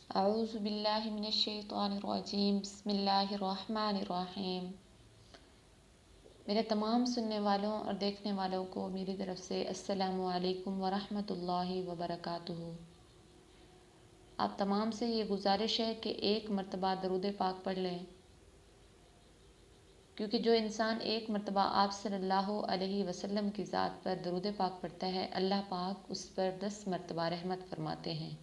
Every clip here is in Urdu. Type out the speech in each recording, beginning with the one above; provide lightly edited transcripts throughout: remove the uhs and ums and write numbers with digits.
اعوذ باللہ من الشیطان الرجیم بسم اللہ الرحمن الرحیم۔ میرے تمام سننے والوں اور دیکھنے والوں کو میری طرف سے السلام علیکم ورحمۃ اللہ وبرکاتہ۔ آپ تمام سے یہ گزارش ہے کہ ایک مرتبہ درود پاک پڑھ لیں، کیونکہ جو انسان ایک مرتبہ آپ صلی اللہ علیہ وسلم کی ذات پر درود پاک پڑھتا ہے، اللہ پاک اس پر 10 مرتبہ رحمت فرماتے ہیں۔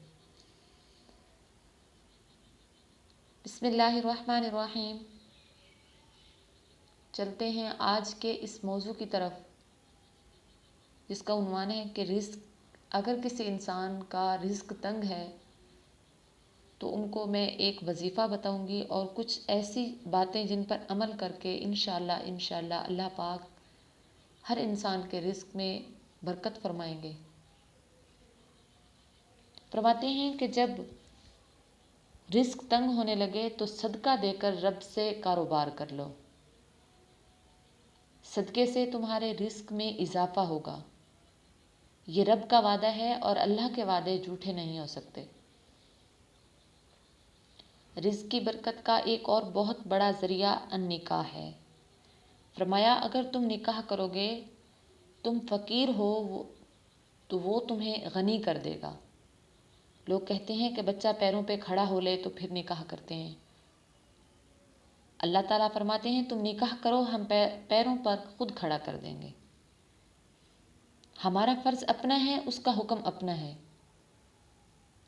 بسم اللہ الرحمن الرحیم۔ چلتے ہیں آج کے اس موضوع کی طرف، جس کا عنوان ہے کہ رزق۔ اگر کسی انسان کا رزق تنگ ہے تو ان کو میں ایک وظیفہ بتاؤں گی اور کچھ ایسی باتیں جن پر عمل کر کے انشاءاللہ اللہ پاک ہر انسان کے رزق میں برکت فرمائیں گے۔ فرماتے ہیں کہ جب رزق تنگ ہونے لگے تو صدقہ دے کر رب سے کاروبار کر لو، صدقے سے تمہارے رزق میں اضافہ ہوگا۔ یہ رب کا وعدہ ہے اور اللہ کے وعدے جھوٹے نہیں ہو سکتے۔ رزق کی برکت کا ایک اور بہت بڑا ذریعہ النکاح ہے۔ فرمایا اگر تم نکاح کرو گے، تم فقیر ہو تو وہ تمہیں غنی کر دے گا۔ لوگ کہتے ہیں کہ بچہ پیروں پہ کھڑا ہو لے تو پھر نکاح کرتے ہیں۔ اللہ تعالیٰ فرماتے ہیں تم نکاح کرو، ہم پیروں پر خود کھڑا کر دیں گے۔ ہمارا فرض اپنا ہے، اس کا حکم اپنا ہے۔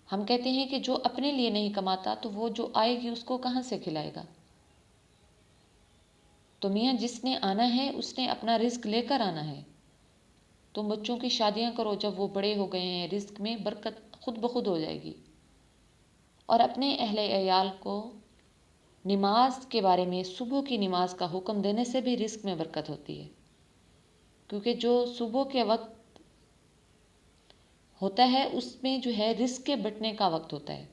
ہم کہتے ہیں کہ جو اپنے لیے نہیں کماتا تو وہ جو آئے گی اس کو کہاں سے کھلائے گا؟ تو میاں جس نے آنا ہے اس نے اپنا رزق لے کر آنا ہے۔ تم بچوں کی شادیاں کرو، جب وہ بڑے ہو گئے ہیں رزق میں برکت خود بخود ہو جائے گی۔ اور اپنے اہل عیال کو نماز کے بارے میں، صبح کی نماز کا حکم دینے سے بھی رزق میں برکت ہوتی ہے، کیونکہ جو صبح کے وقت ہوتا ہے اس میں جو ہے رزق کے بٹنے کا وقت ہوتا ہے۔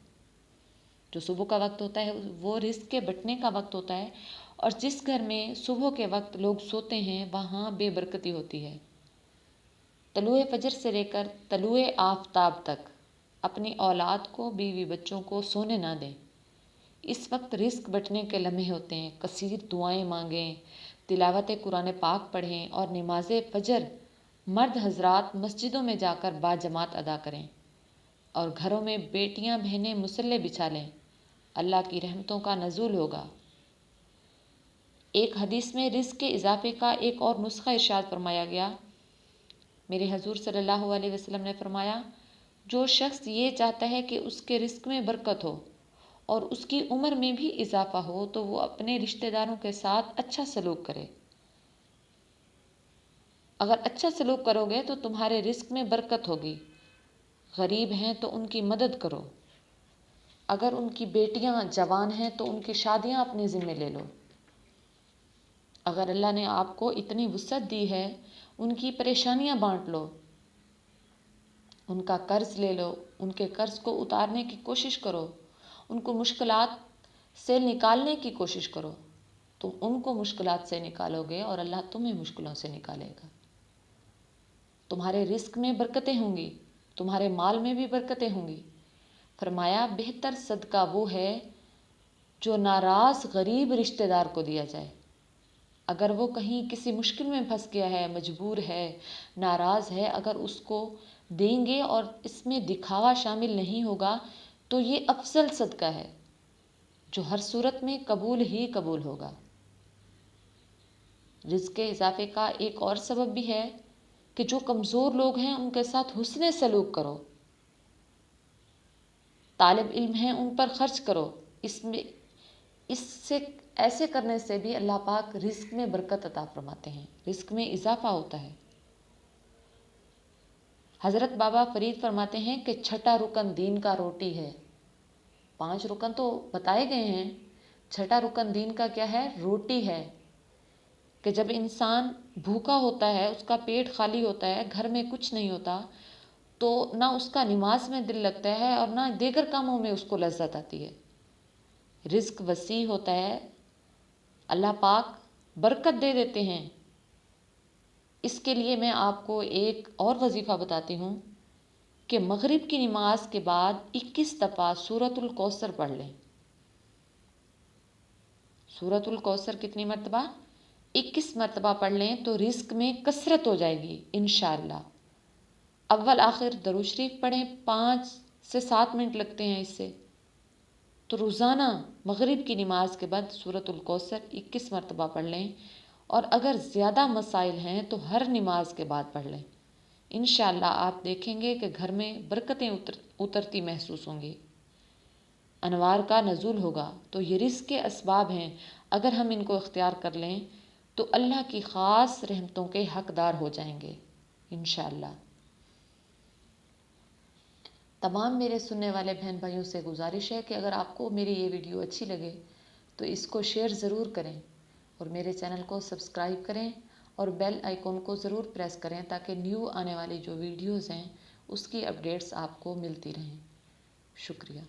جو صبح کا وقت ہوتا ہے وہ رزق کے بٹنے کا وقت ہوتا ہے، اور جس گھر میں صبح کے وقت لوگ سوتے ہیں وہاں بے برکتی ہوتی ہے۔ طلوع فجر سے لے کر طلوع آفتاب تک اپنی اولاد کو، بیوی بچوں کو سونے نہ دیں۔ اس وقت رزق بٹنے کے لمحے ہوتے ہیں۔ کثیر دعائیں مانگیں، تلاوت قرآن پاک پڑھیں اور نماز فجر مرد حضرات مسجدوں میں جا کر باجماعت ادا کریں، اور گھروں میں بیٹیاں بہنیں مصلے بچھا لیں۔ اللہ کی رحمتوں کا نزول ہوگا۔ ایک حدیث میں رزق کے اضافے کا ایک اور نسخہ ارشاد فرمایا گیا۔ میرے حضور صلی اللہ علیہ وسلم نے فرمایا، جو شخص یہ چاہتا ہے کہ اس کے رزق میں برکت ہو اور اس کی عمر میں بھی اضافہ ہو تو وہ اپنے رشتہ داروں کے ساتھ اچھا سلوک کرے۔ اگر اچھا سلوک کرو گے تو تمہارے رزق میں برکت ہوگی۔ غریب ہیں تو ان کی مدد کرو۔ اگر ان کی بیٹیاں جوان ہیں تو ان کی شادیاں اپنے ذمے لے لو۔ اگر اللہ نے آپ کو اتنی وسعت دی ہے، ان کی پریشانیاں بانٹ لو، ان کا قرض لے لو، ان کے قرض کو اتارنے کی کوشش کرو، ان کو مشکلات سے نکالنے کی کوشش کرو۔ تم ان کو مشکلات سے نکالو گے اور اللہ تمہیں مشکلوں سے نکالے گا۔ تمہارے رزق میں برکتیں ہوں گی، تمہارے مال میں بھی برکتیں ہوں گی۔ فرمایا بہتر صدقہ وہ ہے جو ناراض غریب رشتہ دار کو دیا جائے۔ اگر وہ کہیں کسی مشکل میں پھنس گیا ہے، مجبور ہے، ناراض ہے، اگر اس کو دیں گے اور اس میں دکھاوا شامل نہیں ہوگا تو یہ افضل صدقہ ہے جو ہر صورت میں قبول ہی قبول ہوگا۔ رزق کے اضافے کا ایک اور سبب بھی ہے کہ جو کمزور لوگ ہیں ان کے ساتھ حسن سلوک کرو۔ طالب علم ہیں ان پر خرچ کرو۔ اس سے ایسے کرنے سے بھی اللہ پاک رزق میں برکت عطا فرماتے ہیں، رزق میں اضافہ ہوتا ہے۔ حضرت بابا فرید فرماتے ہیں کہ چھٹا رکن دین کا روٹی ہے۔ 5 رکن تو بتائے گئے ہیں، چھٹا رکن دین کا کیا ہے؟ روٹی ہے۔ کہ جب انسان بھوکا ہوتا ہے، اس کا پیٹ خالی ہوتا ہے، گھر میں کچھ نہیں ہوتا، تو نہ اس کا نماز میں دل لگتا ہے اور نہ دیگر کاموں میں اس کو لذت آتی ہے۔ رزق وسیع ہوتا ہے، اللہ پاک برکت دے دیتے ہیں۔ اس کے لیے میں آپ کو ایک اور وظیفہ بتاتی ہوں کہ مغرب کی نماز کے بعد 21 دفعہ سورۃ الکوثر پڑھ لیں۔ سورۃ الکوثر کتنی مرتبہ؟ 21 مرتبہ پڑھ لیں تو رزق میں کثرت ہو جائے گی انشاءاللہ۔ اول آخر درود شریف پڑھیں، 5 سے 7 منٹ لگتے ہیں اس سے۔ تو روزانہ مغرب کی نماز کے بعد سورۃ الکوثر 21 مرتبہ پڑھ لیں، اور اگر زیادہ مسائل ہیں تو ہر نماز کے بعد پڑھ لیں۔ انشاءاللہ آپ دیکھیں گے کہ گھر میں برکتیں اترتی محسوس ہوں گی، انوار کا نزول ہوگا۔ تو یہ رزق کے اسباب ہیں، اگر ہم ان کو اختیار کر لیں تو اللہ کی خاص رحمتوں کے حقدار ہو جائیں گے انشاءاللہ۔ تمام میرے سننے والے بہن بھائیوں سے گزارش ہے کہ اگر آپ کو میری یہ ویڈیو اچھی لگے تو اس کو شیئر ضرور کریں، اور میرے چینل کو سبسکرائب کریں، اور بیل آئیکن کو ضرور پریس کریں تاکہ نیو آنے والی جو ویڈیوز ہیں اس کی اپڈیٹس آپ کو ملتی رہیں۔ شکریہ۔